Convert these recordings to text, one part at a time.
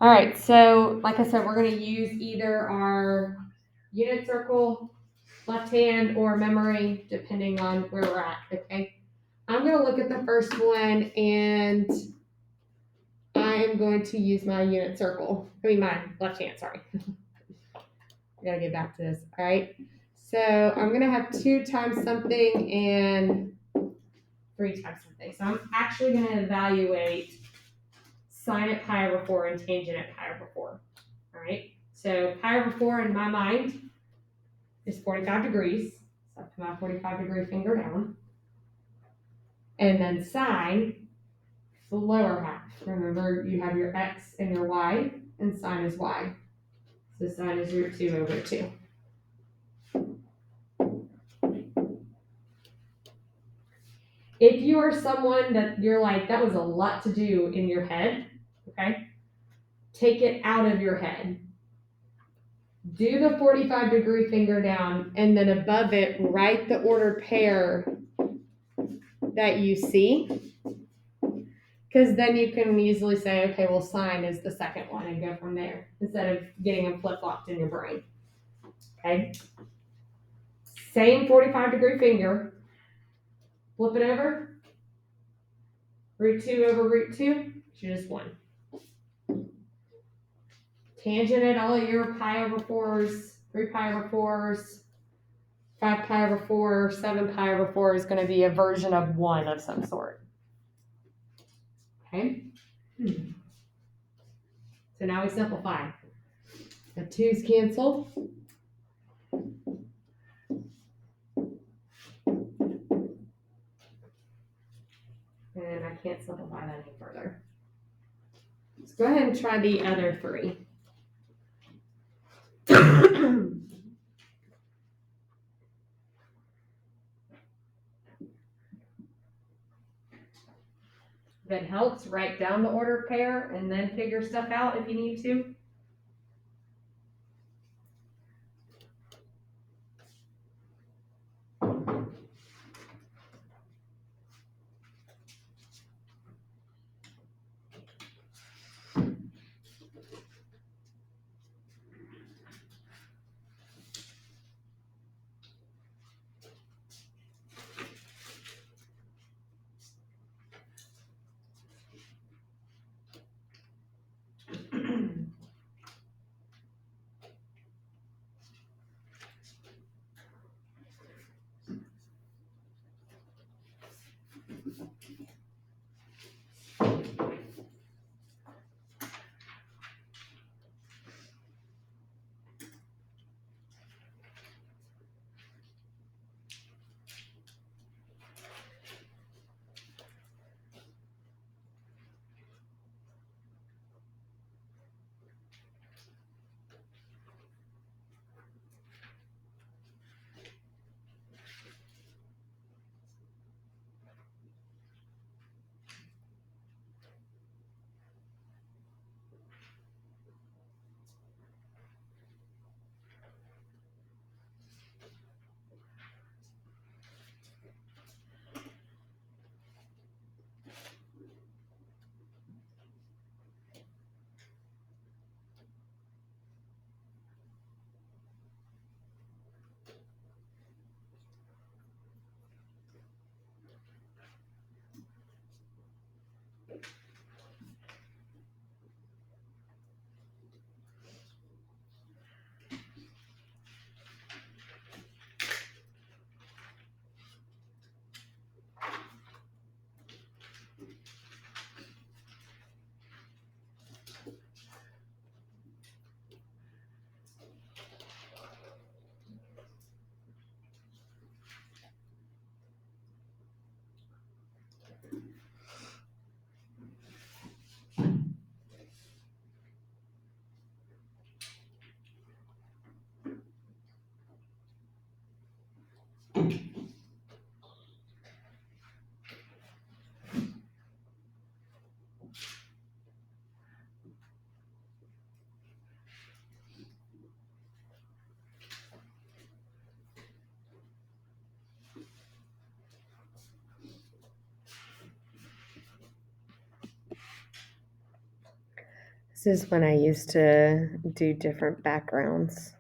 All right, so like I said, we're going to use either our unit circle, left hand, or memory, depending on where we're at, okay? I'm going to look at the first one, and I am going to use my unit circle. My left hand, sorry. I got to get back to this, all right? So I'm going to have 2 times something and 3 times something. So I'm actually going to evaluate sine at pi over 4 and tangent at pi over 4. All right, so pi over 4 in my mind is 45 degrees. So I put my 45-degree finger down. And then sine is the lower half. Remember, you have your x and your y, and sine is y. So sine is root 2 over 2. If you are someone that you're like, that was a lot to do in your head, okay, take it out of your head. Do the 45-degree finger down, and then above it, write the ordered pair that you see. Because then you can easily say, okay, well, sine is the second one, and go from there, instead of getting them flip-flopped in your brain. Okay? Same 45-degree finger. Flip it over. Root 2 over root 2, just 1. Tangent at all your pi over 4s, 3 pi over 4s, 5 pi over 4, 7 pi over 4 is going to be a version of 1 of some sort. Okay? So now we simplify. The 2's cancel. And I can't simplify that any further. Let's go ahead and try the other 3. If it helps, write down the ordered pair and then figure stuff out if you need to. This is when I used to do different backgrounds.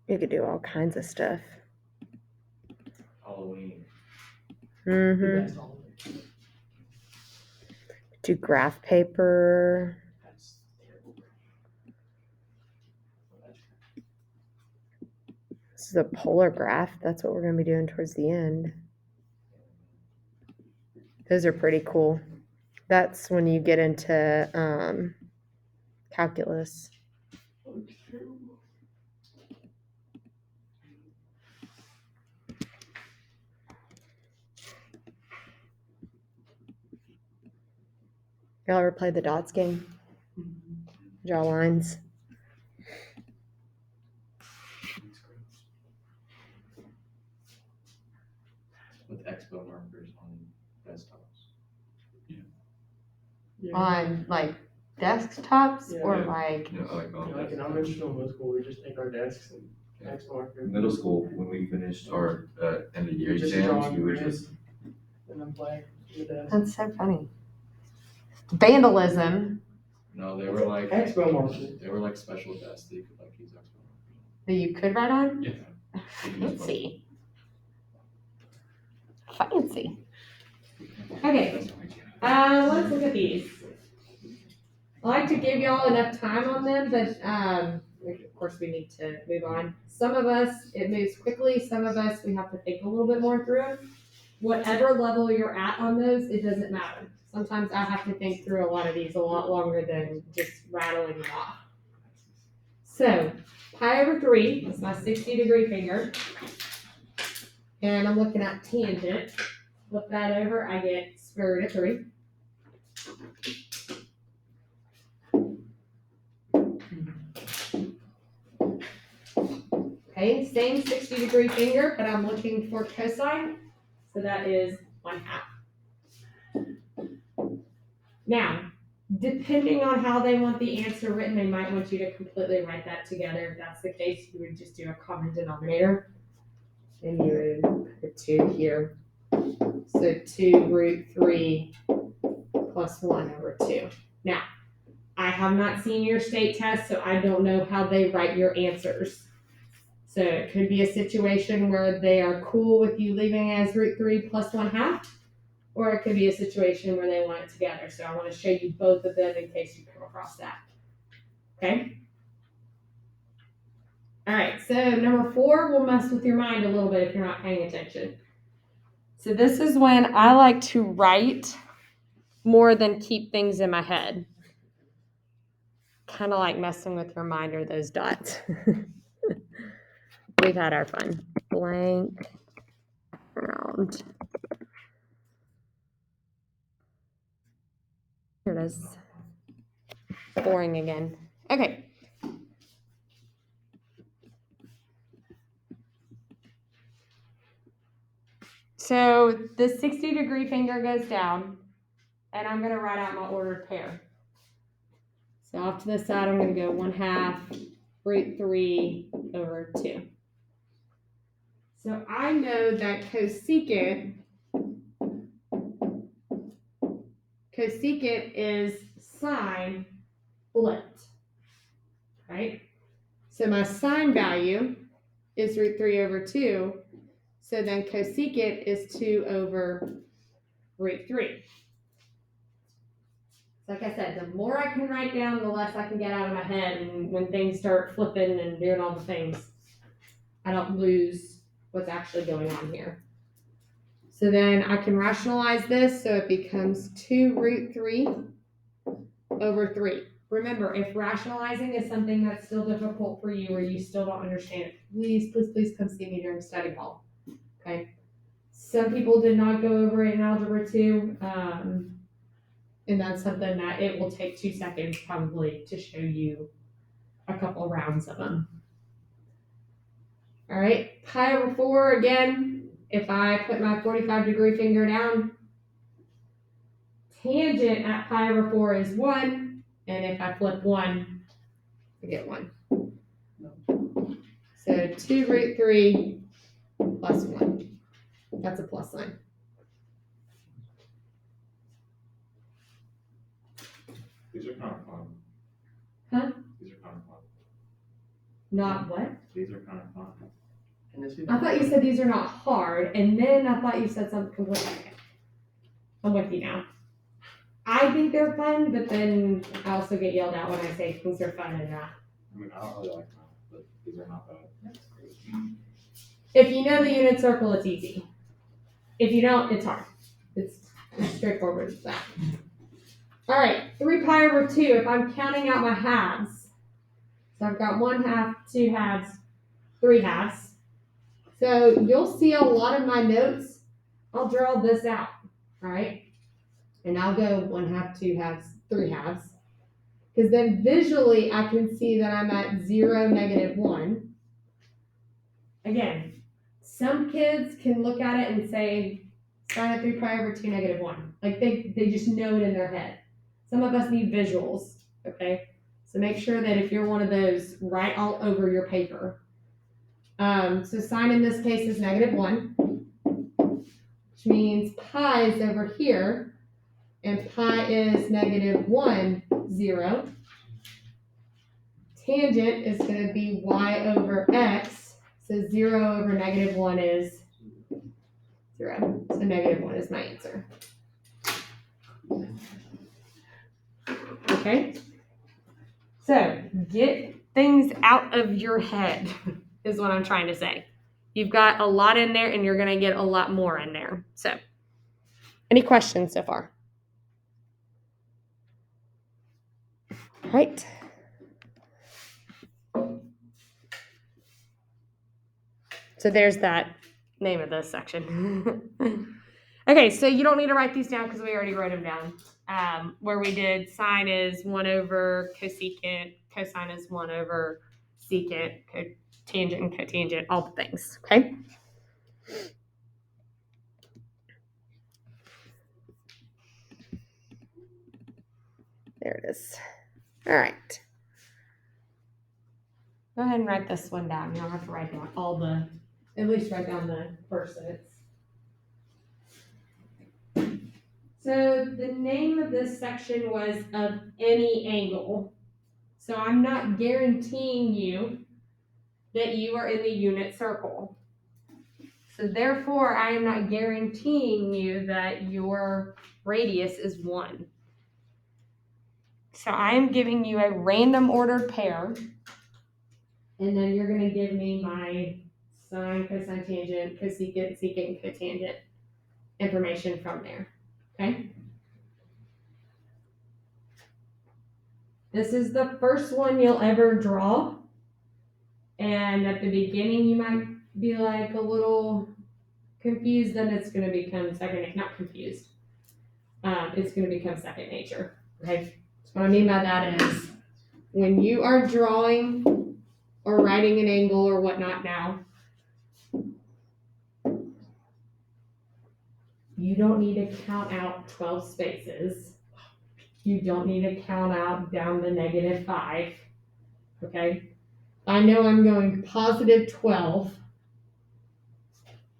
You could do all kinds of stuff. Halloween. Mm-hmm. Do graph paper. That's terrible. This is a polar graph. That's what we're going to be doing towards the end. Those are pretty cool. That's when you get into calculus. Y'all ever play the dots game? Draw lines. With expo markers on desktops. On like desktops or Yeah. like Yeah, like on Like in elementary school and middle school, we just take our desks and expo marker. middle school, when we finished our end of year Just exams, drawing we would grids just and then play with the desk. that's so funny. Vandalism no, they were like Expo markers. they were like special desks that you could like use expo markers. that you could write on. Yeah. Fancy. Fancy. Okay, let's look at these. I like to give y'all enough time on them, but of course we need to move on. Some of us, it moves quickly. Some of us, we have to think a little bit more through it. Whatever level you're at on those, it doesn't matter. Sometimes I have to think through a lot of these a lot longer than just rattling them off. So, pi over 3 is my 60-degree finger. And I'm looking at tangent. Flip that over, I get square root of 3. Okay, same 60-degree finger, but I'm looking for cosine. So that is 1/2. Now, depending on how they want the answer written, they might want you to completely write that together. If that's the case, you would just do a common denominator. And you would put 2 here. So 2 root 3 plus 1 over 2. Now, I have not seen your state test, so I don't know how they write your answers. So it could be a situation where they are cool with you leaving as root 3 plus 1/2, or it could be a situation where they want it together. So I want to show you both of them in case you come across that. Okay? All right, so number 4 will mess with your mind a little bit if you're not paying attention. So this is when I like to write more than keep things in my head. Kind of like messing with your mind or those dots. We've had our fun. Blank round. Here it is. Boring again. Okay. So the 60-degree finger goes down, and I'm going to write out my ordered pair. So off to the side, I'm going to go 1/2 root 3 over 2. So I know that cosecant is sine flipped, right? So my sine value is root 3 over 2. So then cosecant is 2 over root 3. So like I said, the more I can write down, the less I can get out of my head. And when things start flipping and doing all the things, I don't lose what's actually going on here. So then I can rationalize this, so it becomes 2 root 3 over 3. Remember, if rationalizing is something that's still difficult for you or you still don't understand it, please come see me during study hall. Okay? Some people did not go over it in Algebra 2, and that's something that it will take 2 seconds probably to show you a couple rounds of them. All right, pi over 4 again, if I put my 45-degree finger down, tangent at pi over 4 is 1, and if I flip 1, I get 1. So 2 root 3 plus 1. That's a plus sign. These are kind of fun. Huh? These are kind of fun. Not what? These are kind of fun. And this is- I thought you said these are not hard, and then I thought you said something completely different. I'm with you now. I think they're fun, but then I also get yelled at when I say things are fun and not. I mean, I don't really like math, but these are not bad. If you know the unit circle, it's easy. If you don't, it's hard. It's straightforward as that. All right, 3 pi over 2, if I'm counting out my halves. So I've got 1 half, 2 halves, 3 halves. So you'll see a lot of my notes, I'll draw this out, all right? And I'll go 1 half, 2 halves, 3 halves. Because then visually I can see that I'm at 0, -1. Again, some kids can look at it and say, sign at 3 pi over 2 -1. Like they just know it in their head. Some of us need visuals, okay? So make sure that if you're one of those, write all over your paper. So sign in this case is -1, which means pi is over here, and pi is -1, 0. Tangent is going to be y over x, so 0 over -1 is 0. So -1 is my answer. Okay? So get things out of your head is what I'm trying to say. You've got a lot in there and you're going to get a lot more in there. So, any questions so far? All right. So there's that name of this section. Okay, so you don't need to write these down because we already wrote them down. Where we did sine is 1 over cosecant, cosine is 1 over secant, tangent and cotangent, all the things, okay? There it is. All right. Go ahead and write this one down. You don't have to write down all the, at least write down the first sentence. So the name of this section was of any angle. So I'm not guaranteeing you that you are in the unit circle. So therefore, I am not guaranteeing you that your radius is 1. So I am giving you a random ordered pair, and then you're going to give me my sine, cosine, tangent, cosecant, secant, and cotangent information from there, okay? This is the first one you'll ever draw, and at the beginning you might be like a little confused, then it's going to become not confused. It's going to become second nature, okay? So what I mean by that is when you are drawing or writing an angle or whatnot now, you don't need to count out 12 spaces. You don't need to count out down to -5, okay? I know I'm going positive 12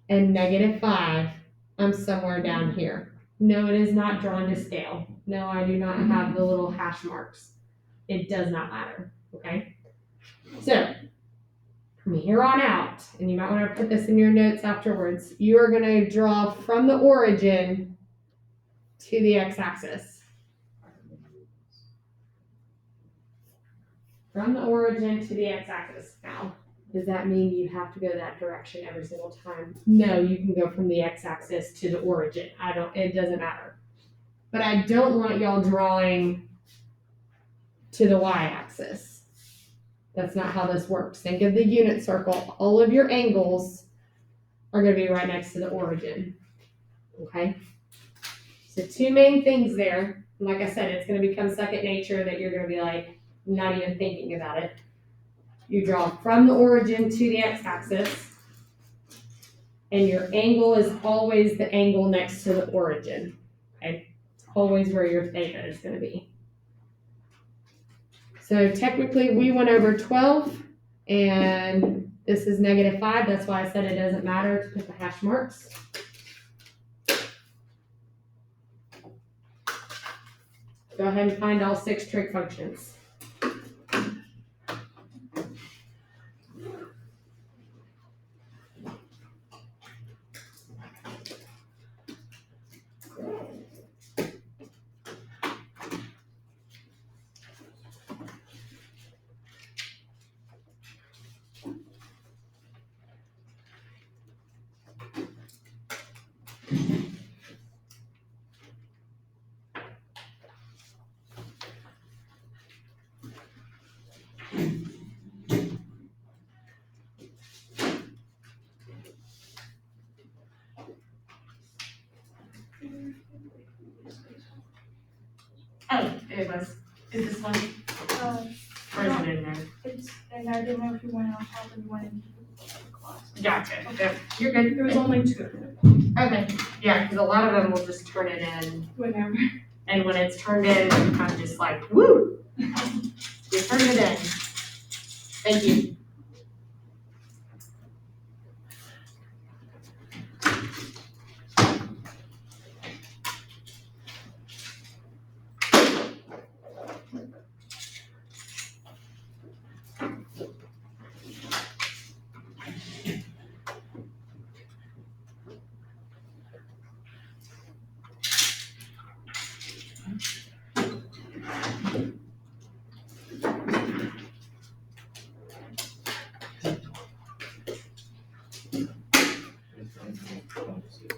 and -5. I'm somewhere down here. No, it is not drawn to scale. No, I do not have the little hash marks. It does not matter, okay? So, from here on out, and you might want to put this in your notes afterwards, you are going to draw from the origin to the x-axis. From the origin to the x-axis. Now, does that mean you have to go that direction every single time? No, you can go from the x-axis to the origin. It doesn't matter. But I don't want y'all drawing to the y-axis. That's not how this works. Think of the unit circle. All of your angles are going to be right next to the origin. Okay? So 2 main things there. Like I said, it's going to become second nature that you're going to be like, not even thinking about it. You draw from the origin to the x-axis, and your angle is always the angle next to the origin. Okay, it's always where your theta is going to be. So technically, we went over 12, and this is -5. That's why I said it doesn't matter to put the hash marks. Go ahead and find all 6 trig functions. Oh, it was. Is this one? Or is it in there? It's, and I didn't know if you went on top and went into the class. Gotcha. Okay. You're good. There was only 2 of them. Okay. Yeah, because a lot of them will just turn it in. Whatever. And when it's turned in, I'm just like, woo! You turned it in. Thank you.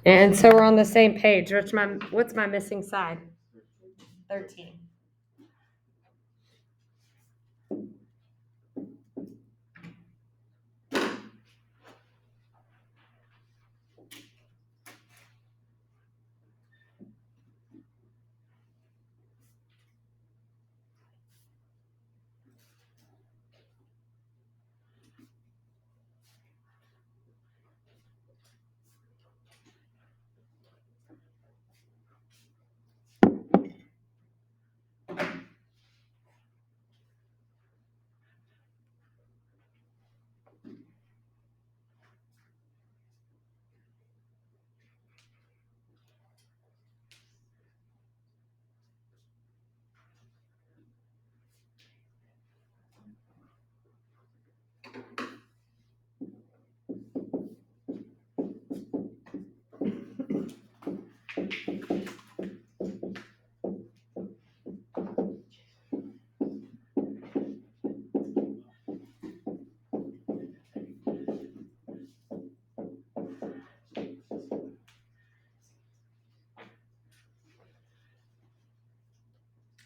And so we're on the same page. What's my missing side? 13.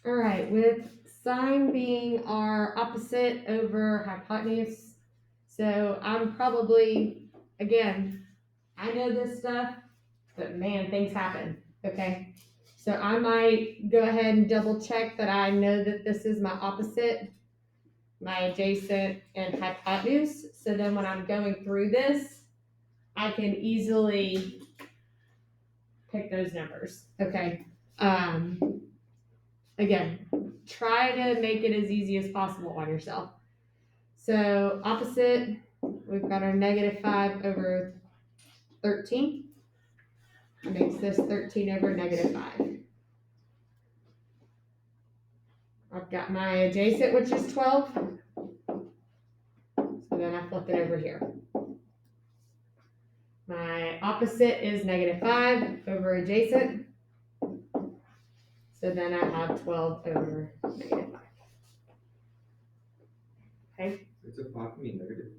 All right, with sine being our opposite over hypotenuse, so I'm probably, again, I know this stuff, but man, things happen, okay? So I might go ahead and double check that I know that this is my opposite, my adjacent, and hypotenuse. So then when I'm going through this, I can easily pick those numbers, okay? Again, try to make it as easy as possible on yourself. So opposite, we've got our -5 over 13. That makes this 13 over -5. I've got my adjacent, which is 12. So then I flip it over here. My opposite is -5 over adjacent. So then I have 12 over -5. Okay. It's a 5 can be negative.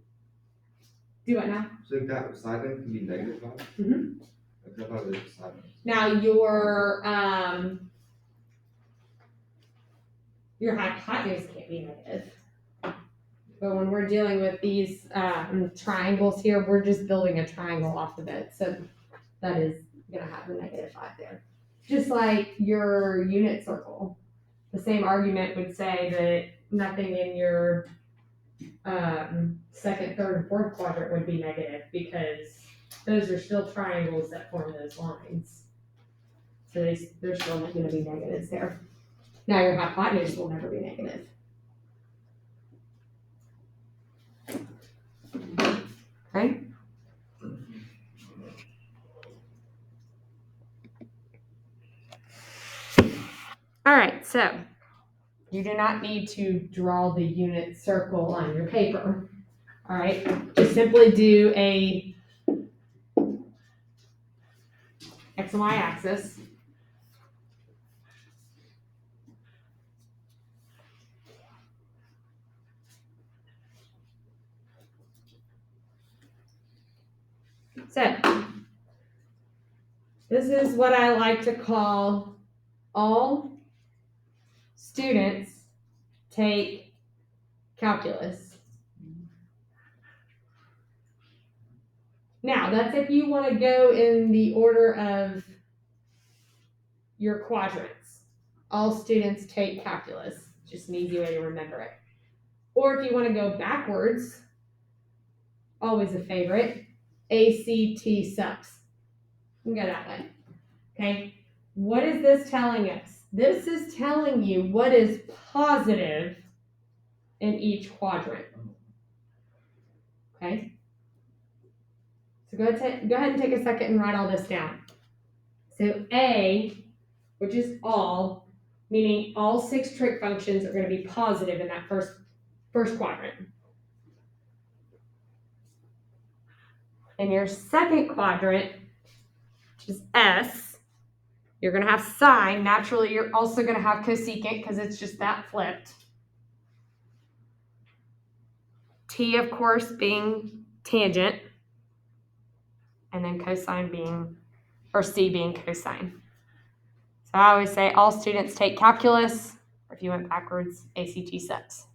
Do what now? So like that side end can be -5? Mhm. Like I thought it was side end. Now your hypotenuse can't be negative. But when we're dealing with these triangles here, we're just building a triangle off of it. So that is going to have a -5 there. Just like your unit circle. The same argument would say that nothing in your second, third, and fourth quadrant would be negative because those are still triangles that form those lines. So they're still going to be negatives there. Now your hypotenuse will never be negative. Okay? All right, so you do not need to draw the unit circle on your paper. All right, just simply do a X and Y axis. So, this is what I like to call all students take calculus. Now, that's if you want to go in the order of your quadrants. All students take calculus. Just an easy way to remember it. Or if you want to go backwards, always a favorite, ACT sucks. You can go that way. Okay? What is this telling us? This is telling you what is positive in each quadrant. Okay? So go ahead and take a second and write all this down. So A, which is all, meaning all 6 trig functions are going to be positive in that first quadrant. In your second quadrant, which is S, you're going to have sine. Naturally, you're also going to have cosecant because it's just that flipped. T, of course, being tangent. And then cosine being, or C being cosine. So I always say all students take calculus, or if you went backwards, ACT sucks.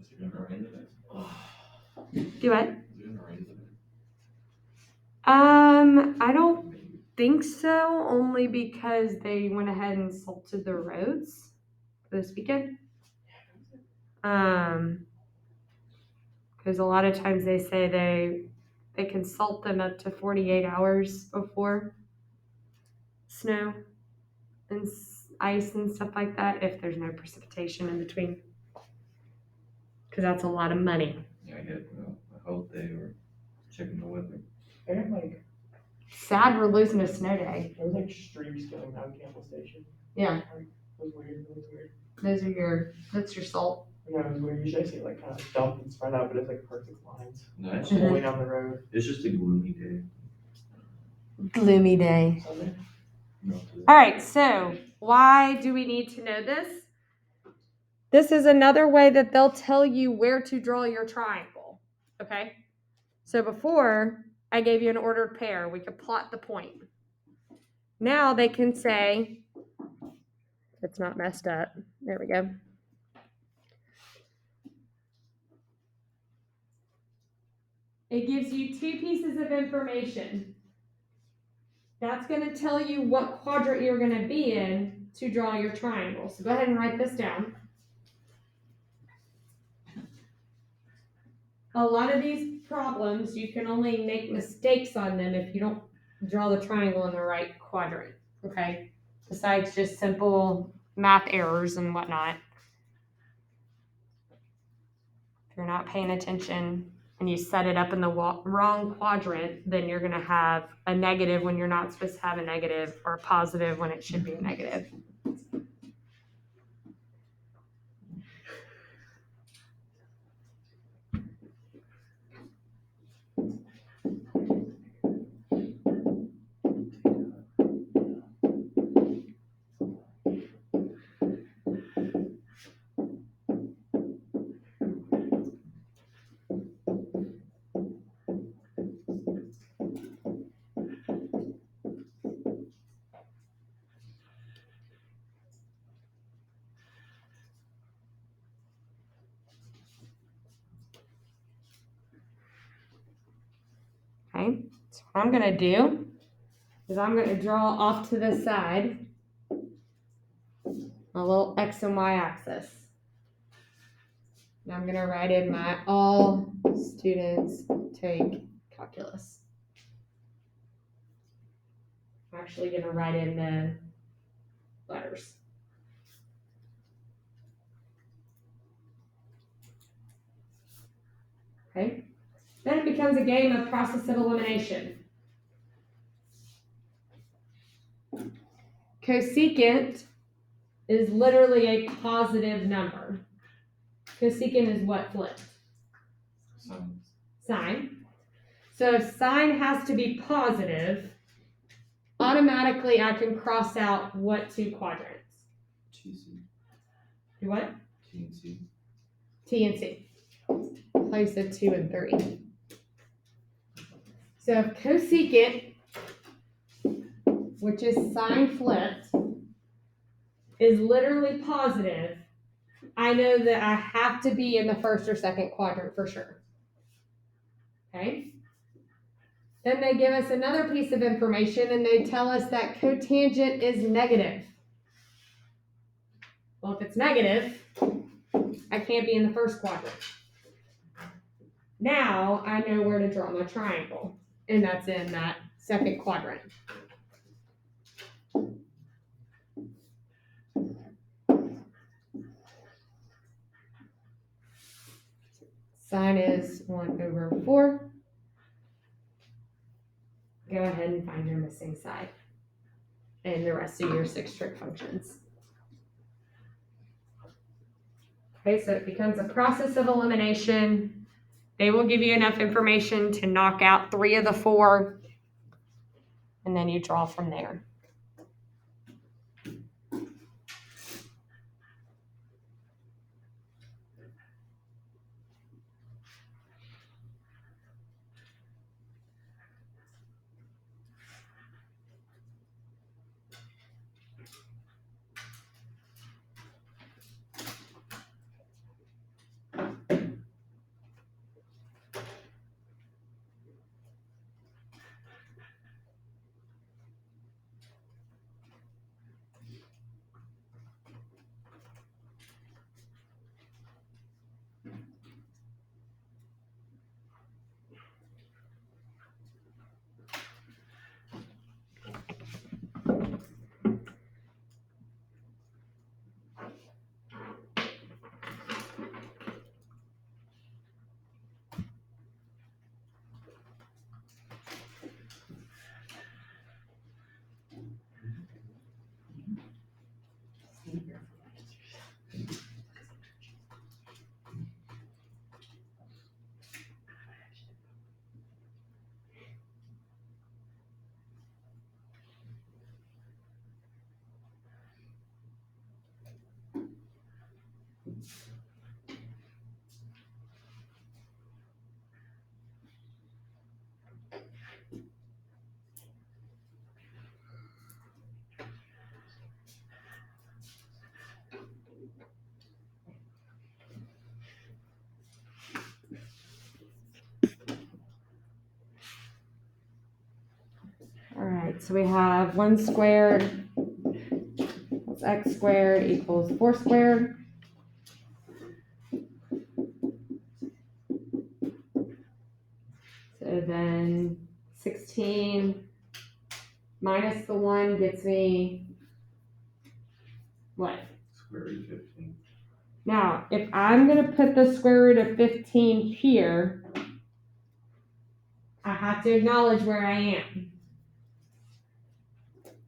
Is it gonna rain today? Do what? Is it gonna rain today? I don't think so, only because they went ahead and salted the roads for this weekend. Because a lot of times they say they can salt them up to 48 hours before snow and ice and stuff like that if there's no precipitation in between. Because that's a lot of money. Yeah, I get, I hope they were checking the weather. I got like, Sad we're losing a snow day. there was like streaks going down Campbell Station. Yeah. Like, it was weird, it was weird. That's your salt. Yeah, it was weird. Usually I see it like kind of dump and spread out, but it's like perfect lines. No, it's Mhm. Pulling down the road. It's just a gloomy day. Gloomy day. Sunday. No, All right, so why do we need to know this? This is another way that they'll tell you where to draw your triangle, okay? So before, I gave you an ordered pair. We could plot the point. Now they can say, it's not messed up. There we go. It gives you 2 pieces of information. That's going to tell you what quadrant you're going to be in to draw your triangle. So go ahead and write this down. A lot of these problems, you can only make mistakes on them if you don't draw the triangle in the right quadrant, okay? Besides just simple math errors and whatnot. If you're not paying attention and you set it up in the wrong quadrant, then you're going to have a negative when you're not supposed to have a negative, or a positive when it should be a negative. Okay, so what I'm gonna do is I'm gonna draw off to the side a little X and Y axis. And I'm gonna write in my all students take calculus. I'm actually gonna write in the letters. Okay, then it becomes a game of process of elimination. Cosecant is literally a positive number. Cosecant is what flipped? Science. Sine. So if sine has to be positive, automatically I can cross out what two quadrants? TC. Do what? T and C. T and C. Place of 2 and 3. So if cosecant, which is sine flipped, is literally positive, I know that I have to be in the first or second quadrant for sure. Okay? Then they give us another piece of information and they tell us that cotangent is negative. Well, if it's negative, I can't be in the first quadrant. Now I know where to draw my triangle, and that's in that second quadrant. Sine is 1/4. Go ahead and find your missing side and the rest of your 6 trig functions. Okay, so it becomes a process of elimination. They will give you enough information to knock out 3 of the 4, and then you draw from there. All right, so we have 1 squared plus x squared equals 4 squared. So then 16 minus the 1 gets me what? Square root of 15. Now, if I'm going to put the square root of 15 here, I have to acknowledge where I am.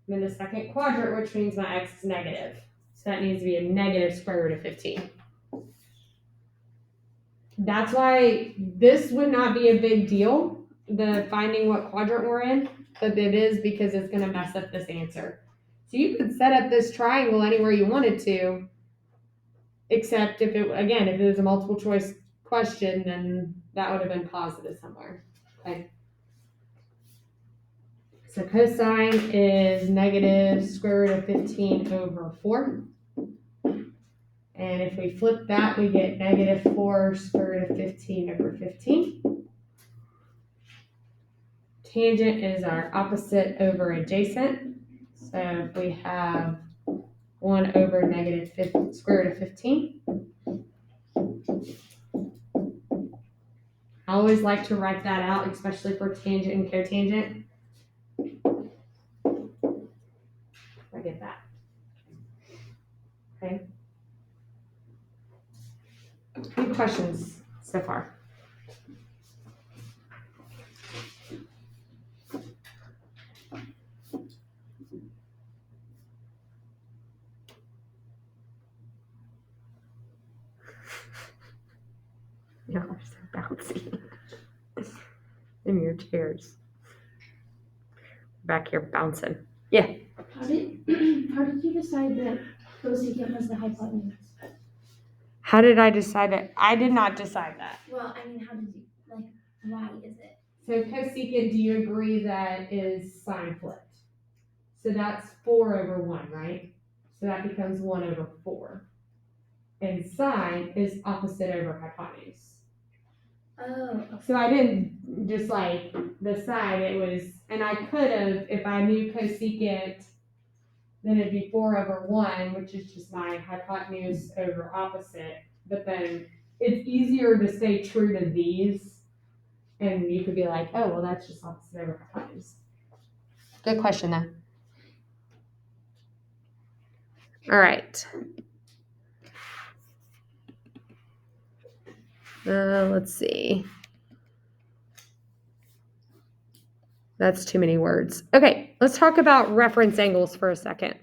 I'm in the second quadrant, which means my x is negative. So that needs to be a negative square root of 15. That's why this would not be a big deal, the finding what quadrant we're in, but it is because it's going to mess up this answer. So you could set up this triangle anywhere you wanted to, except if it was a multiple choice question, then that would have been positive somewhere. Okay. So cosine is negative square root of 15 over 4. And if we flip that, we get negative 4 square root of 15 over 15. tangent is our opposite over adjacent. So if we have 1 over negative square root of 15. I always like to write that out, especially for tangent and cotangent. I get that. Okay. Any questions so far? Y'all are so bouncy in your chairs. Back here bouncing. How did you decide that cosecant was the hypotenuse? How did I decide that? I did not decide that. Well, I mean, how did you, like, why is it? So cosecant, do you agree that is sine flipped? So that's 4 over 1, right? So that becomes 1 over 4. And sine is opposite over hypotenuse. Oh, So I didn't just like decide it was, and I could have, if I knew cosecant, then it'd be 4 over 1, which is just my hypotenuse over opposite. But then it's easier to stay true to these. And you could be like, oh, well, that's just opposite over hypotenuse. Good question, though. All right. Let's see. That's too many words. Okay, let's talk about reference angles for a second.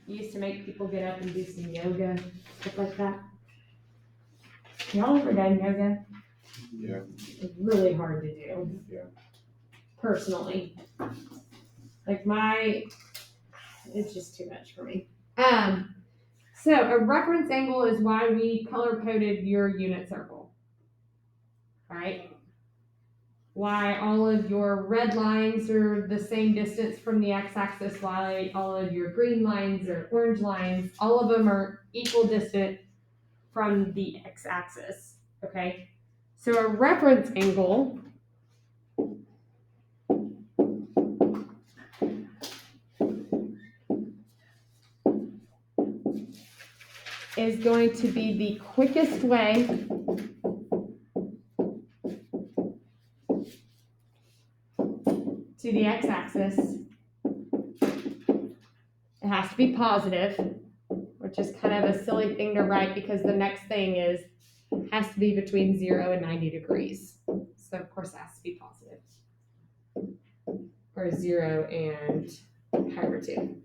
Used to make people get up and do some yoga, stuff like that. Y'all ever done yoga? Yeah. It's really hard to do. Yeah. Personally. Like it's just too much for me. So a reference angle is why we color coded your unit circle. All right. Why all of your red lines are the same distance from the x-axis, why all of your green lines or orange lines, all of them are equal distant from the x-axis. Okay. So a reference angle is going to be the quickest way to the x-axis. It has to be positive, which is kind of a silly thing to write because the next thing has to be between 0 and 90 degrees. So of course it has to be positive. Or 0 and pi over 2.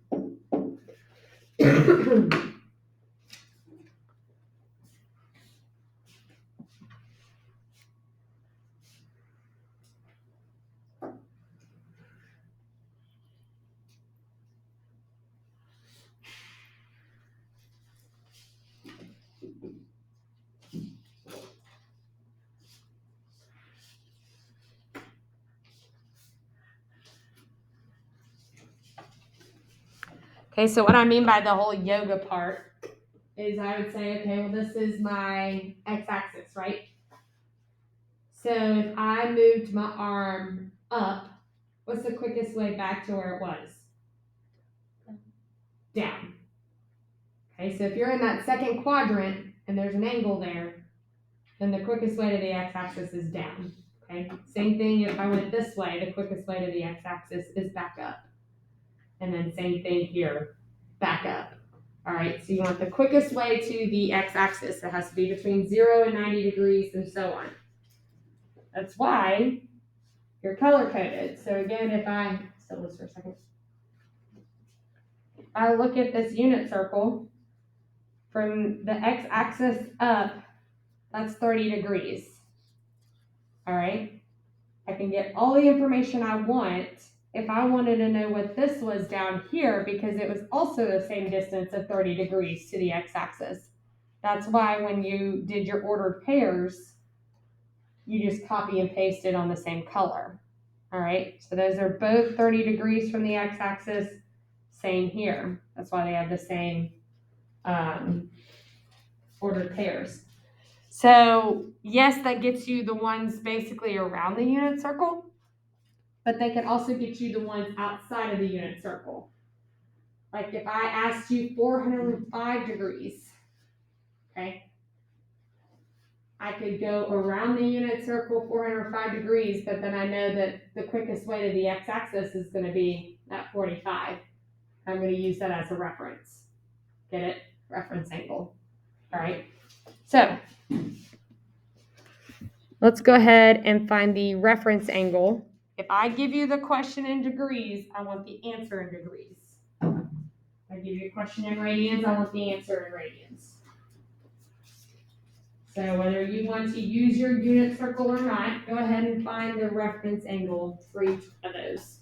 Okay, so what I mean by the whole yoga part is I would say, okay, well, this is my x-axis, right? So if I moved my arm up, what's the quickest way back to where it was? Down. Okay, so if you're in that second quadrant and there's an angle there, then the quickest way to the x-axis is down. Okay, same thing if I went this way, the quickest way to the x-axis is back up. And then same thing here, back up. All right, so you want the quickest way to the x-axis. It has to be between 0 and 90 degrees and so on. That's why you're color-coded. So again, if I, still this for a second. If I look at this unit circle, from the x-axis up, that's 30 degrees. All right, I can get all the information I want if I wanted to know what this was down here because it was also the same distance of 30 degrees to the x-axis. That's why when you did your ordered pairs, you just copy and paste it on the same color. All right, so those are both 30 degrees from the x-axis, same here. That's why they have the same ordered pairs. So yes, that gets you the ones basically around the unit circle, but they can also get you the ones outside of the unit circle. Like if I asked you 405 degrees, okay, I could go around the unit circle 405 degrees, but then I know that the quickest way to the x-axis is going to be at 45. I'm going to use that as a reference. Get it? Reference angle. All right. So let's go ahead and find the reference angle. If I give you the question in degrees, I want the answer in degrees. If I give you a question in radians, I want the answer in radians. So whether you want to use your unit circle or not, go ahead and find the reference angle for each of those.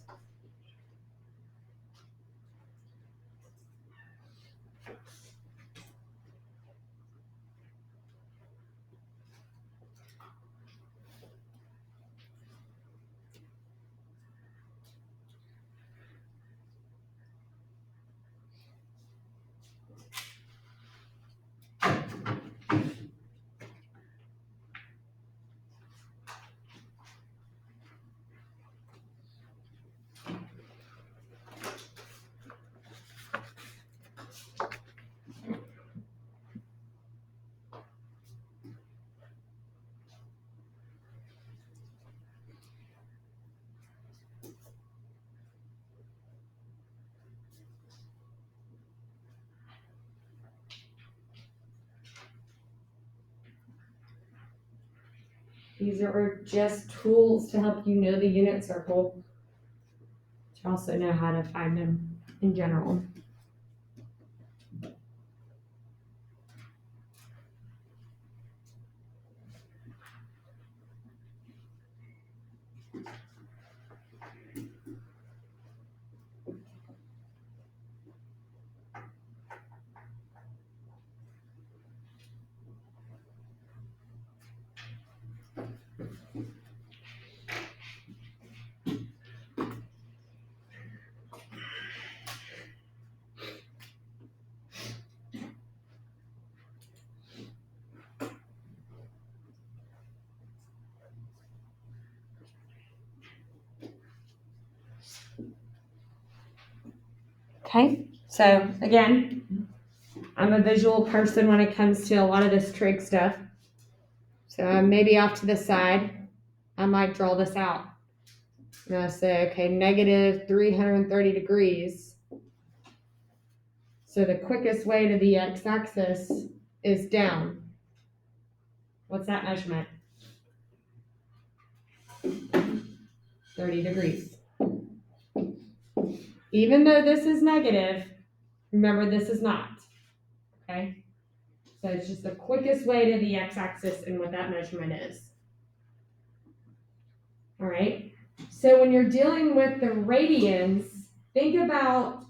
These are just tools to help you know the unit circle, to also know how to find them in general. Okay, so again, I'm a visual person when it comes to a lot of this trig stuff. So I'm maybe off to the side. I might draw this out. And I say, okay, negative 330 degrees. So the quickest way to the x-axis is down. What's that measurement? 30 degrees. Even though this is negative, remember this is not. Okay? So it's just the quickest way to the x-axis and what that measurement is. All right? So when you're dealing with the radians, think about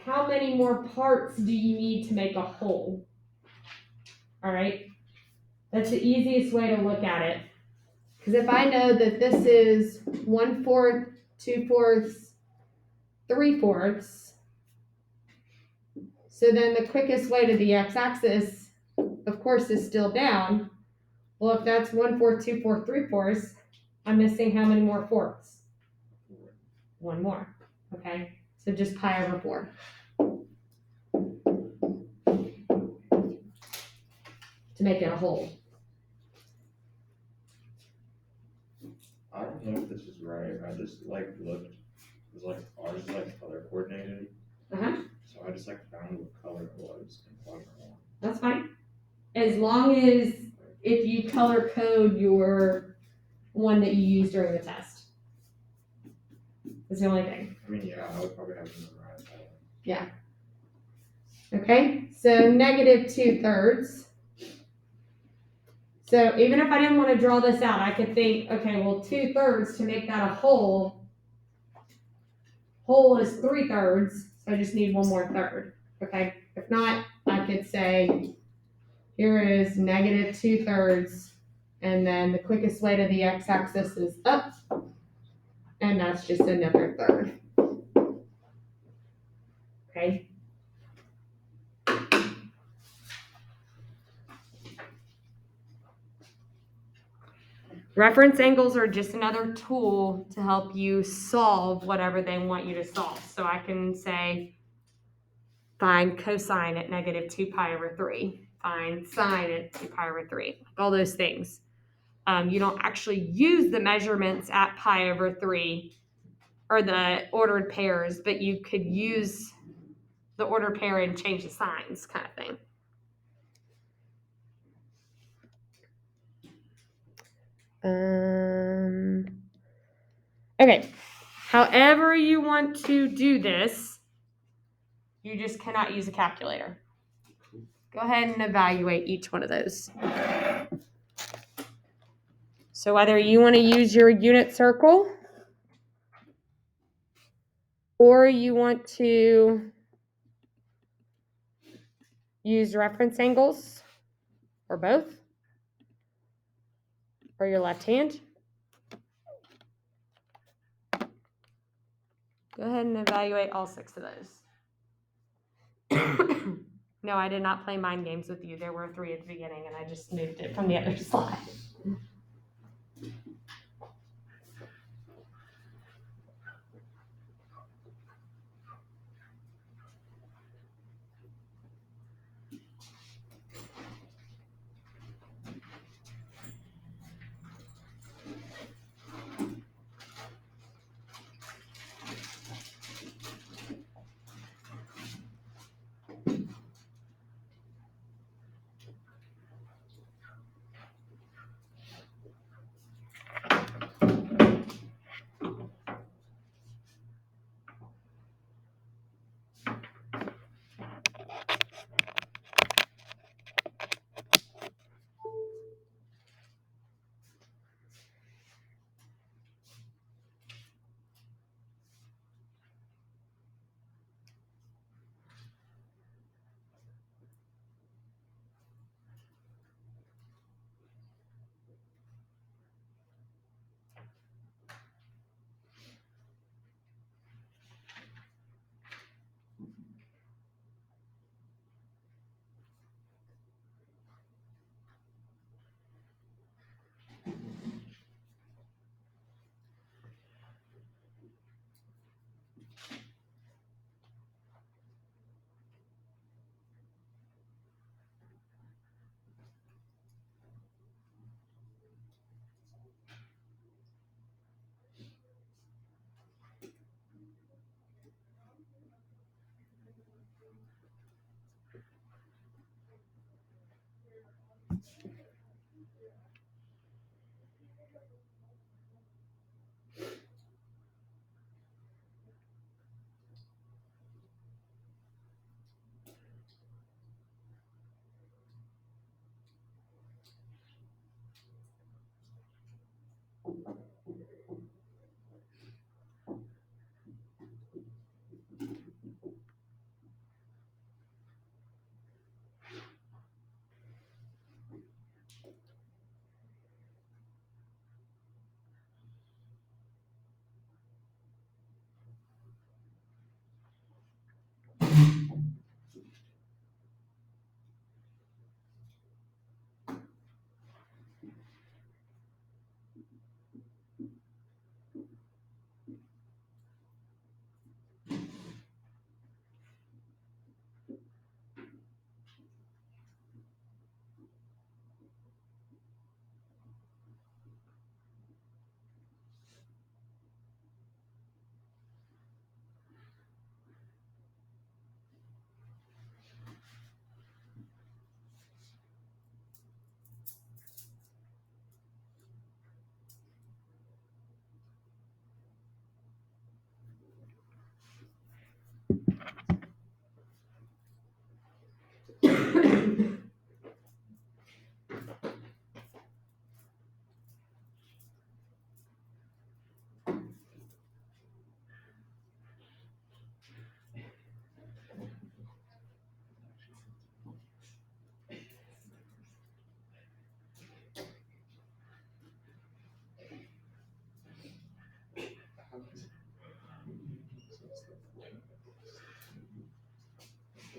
how many more parts do you need to make a whole? All right? That's the easiest way to look at it. Because if I know that this is 1/4, 2/4, 3/4, so then the quickest way to the x-axis, of course, is still down. Well, if that's 1/4, 2/4, 3/4, I'm missing how many more fourths? One more. Okay? So just pi over 4. To make it a whole. I don't know if this is right. I just like looked. It was like ours is like color coordinated. Uh-huh. So I just like found what color it was and plugged it on. That's fine. As long as if you color code your one that you use during the test. That's the only thing. I mean, yeah, I would probably have to memorize that one. Okay, so negative 2/3. So even if I didn't want to draw this out, I could think, okay, well, 2/3 to make that a whole is 3/3, so I just need one more third. Okay, if not, I could say here is negative 2/3, and then the quickest way to the x-axis is up, and that's just another third. Okay. Reference angles are just another tool to help you solve whatever they want you to solve. So I can say, find cosine at negative 2 pi over 3. Find sine at 2 pi over 3. All those things. You don't actually use the measurements at pi over 3 or the ordered pairs, but you could use the ordered pair and change the signs kind of thing. Okay, however you want to do this, you just cannot use a calculator. Go ahead and evaluate each one of those. So whether you want to use your unit circle or you want to use reference angles or both, or your left hand, go ahead and evaluate all 6 of those. No, I did not play mind games with you. There were 3 at the beginning, and I just moved it from the other slide.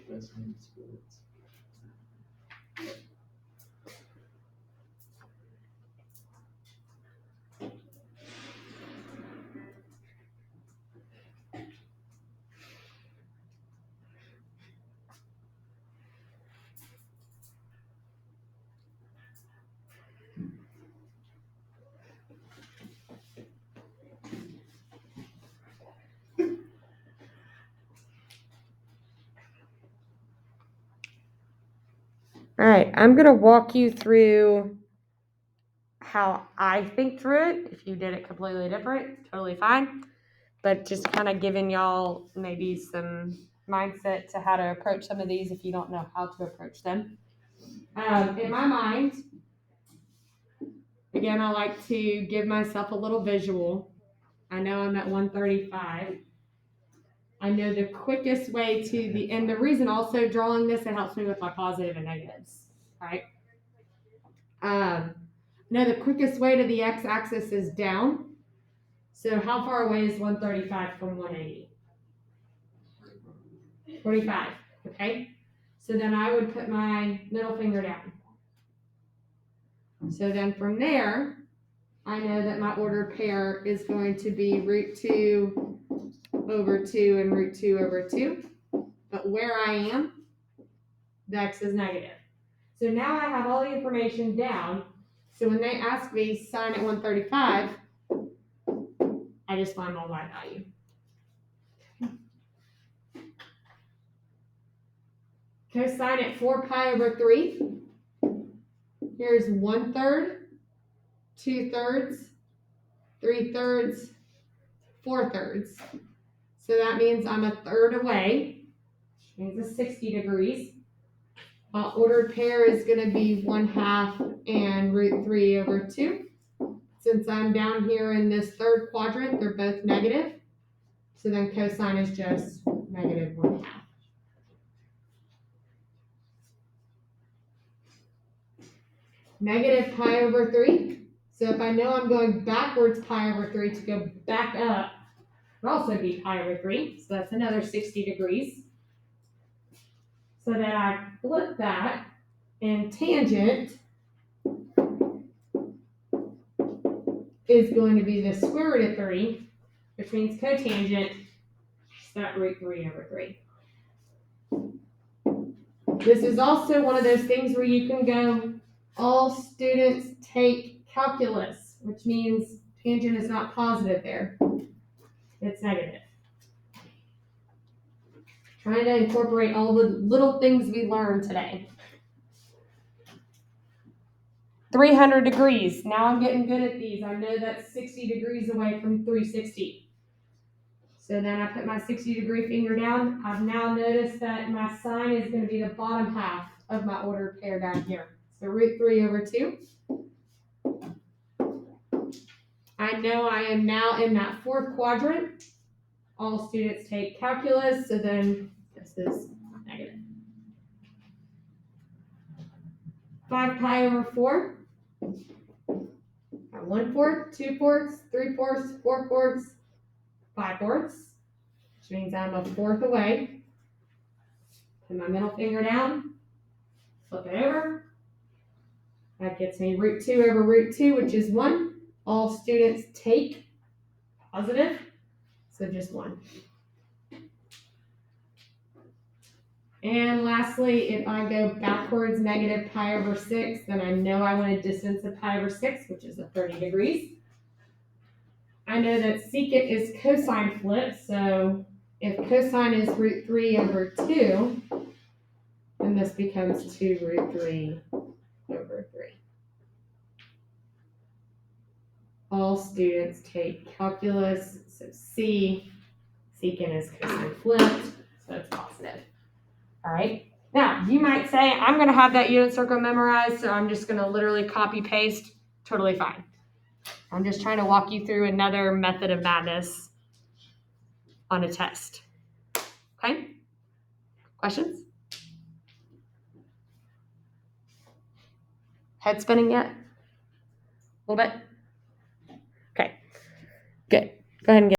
Best in sports. All right, I'm going to walk you through how I think through it. If you did it completely different, totally fine. But just kind of giving y'all maybe some mindset to how to approach some of these if you don't know how to approach them. In my mind, again, I like to give myself a little visual. I know I'm at 135. I know the quickest way to the, and the reason also drawing this, it helps me with my positive and negatives, right? I know the quickest way to the x-axis is down. So how far away is 135 from 180? 45, okay? So then I would put my middle finger down. So then from there, I know that my ordered pair is going to be root 2 over 2 and root 2 over 2. But where I am, the x is negative. So now I have all the information down. So when they ask me sign at 135, I just find my y value. Cosine at 4 pi over 3. Here's 1/3, 2/3, 3/3, 4/3. So that means I'm a third away, which means it's 60 degrees. Ordered pair is going to be 1/2 and root 3 over 2. Since I'm down here in this third quadrant, they're both negative. So then cosine is just negative 1/2. Negative pi over 3. So if I know I'm going backwards pi over 3 to go back up, it would also be pi over 3. So that's another 60 degrees. So then I flip that, and tangent is going to be the square root of 3, which means cotangent is that root 3 over 3. This is also one of those things where you can go, all students take calculus, which means tangent is not positive there. It's negative. Trying to incorporate all the little things we learned today. 300 degrees. Now I'm getting good at these. I know that's 60 degrees away from 360. So then I put my 60-degree finger down. I've now noticed that my sign is going to be the bottom half of my ordered pair down here. So root 3 over 2. I know I am now in that fourth quadrant. All students take calculus, so then this is negative. 5 pi over 4. 1/4, 2/4, 3/4, 4/4, 5/4, which means I'm a fourth away. Put my middle finger down, flip it over. That gets me root 2 over root 2, which is 1. All students take positive, so just 1. And lastly, if I go backwards negative pi over 6, then I know I want a distance of pi over 6, which is a 30 degrees. I know that secant is cosine flip, so if cosine is root 3 over 2, then this becomes 2 root 3 over 3. All students take calculus, so secant is cosine flipped, so it's positive. All right. Now, you might say, I'm going to have that unit circle memorized, so I'm just going to literally copy paste. Totally fine. I'm just trying to walk you through another method of madness on a test. Okay? Questions? Head spinning yet? A little bit? Okay. Good. Go ahead and get